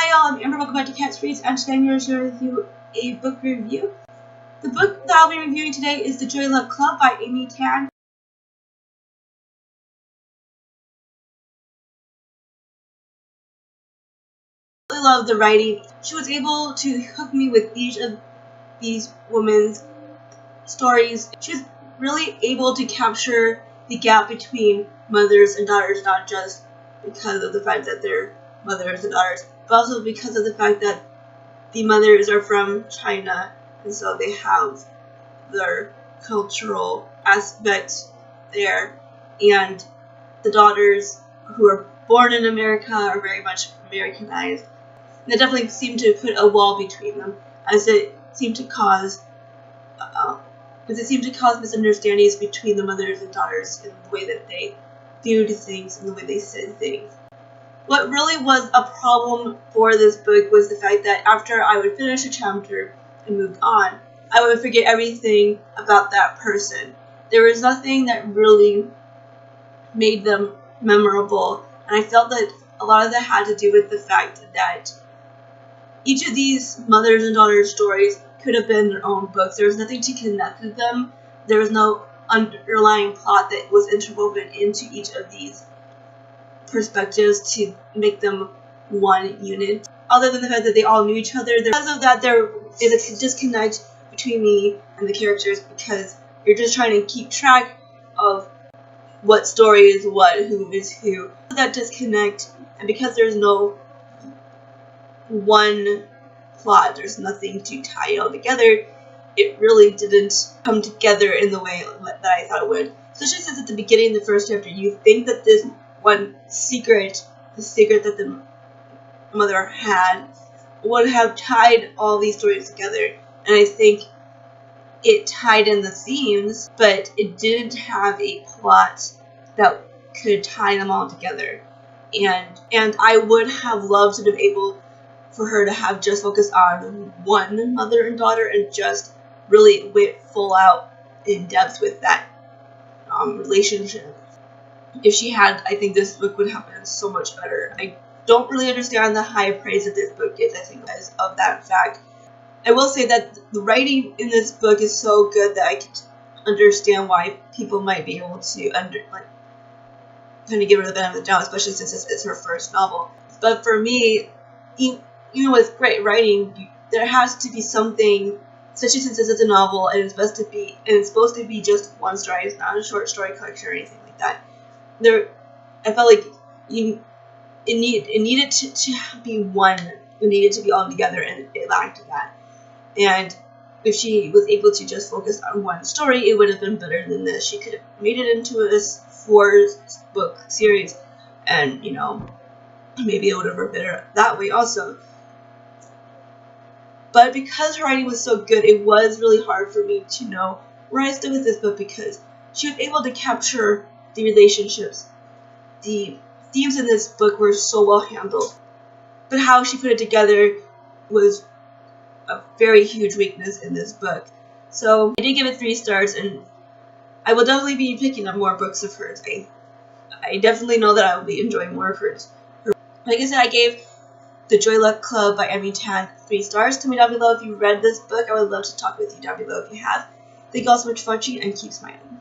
Hi y'all, I'm Amber, welcome back to Cat's Reads, and today I'm going to share with you a book review. The book that I'll be reviewing today is The Joy Luck Club by Amy Tan. I really love the writing. She was able to hook me with each of these women's stories. She was really able to capture the gap between mothers and daughters, not just because of the fact that they're mothers and daughters, but also because of the fact that the mothers are from China, and so they have their cultural aspects there, and the daughters who are born in America are very much Americanized. And it definitely seemed to put a wall between them, as it seemed to cause misunderstandings between the mothers and daughters in the way that they viewed things and the way they said things. What really was a problem for this book was the fact that after I would finish a chapter and move on, I would forget everything about that person. There was nothing that really made them memorable, and I felt that a lot of that had to do with the fact that each of these mothers and daughters stories could have been their own books. There was nothing to connect with them. There was no underlying plot that was interwoven into each of these perspectives to make them one unit, other than the fact that they all knew each other. Because of that, there is a disconnect between me and the characters, because you're just trying to keep track of what story is what, who is who. That disconnect, and because there's no one plot, there's nothing to tie it all together, it really didn't come together in the way that I thought it would. Especially since at the beginning of the first chapter, you think that this one secret, the secret that the mother had, would have tied all these stories together. And I think it tied in the themes, but it didn't have a plot that could tie them all together. And I would have loved to have been able for her to have just focused on one mother and daughter and just really went full out in depth with that relationship. If she had, I think this book would have been so much better. I don't really understand the high praise that this book gets, I think, because of that fact. I will say that the writing in this book is so good that I can understand why people might be able to kind of give her the benefit of the doubt, especially since it's her first novel. But for me, even with great writing, there has to be something, especially since this is a novel and it's supposed to be just one story. It's not a short story collection or anything like that. I felt like it needed to be one. It needed to be all together, and it lacked that. And if she was able to just focus on one story, it would have been better than this. She could have made it into a 4-book series, and maybe it would have worked better that way also. But because her writing was so good, it was really hard for me to know where I stood with this book, because she was able to capture the relationships. The themes in this book were so well handled, but how she put it together was a very huge weakness in this book. So I did give it 3 stars, and I will definitely be picking up more books of hers. I definitely know that I will be enjoying more of hers. Like I said, I gave The Joy Luck Club by Amy Tan 3 stars. Tell me down below if you read this book. I would love to talk with you down below if you have. Thank you all so much for watching, and keep smiling.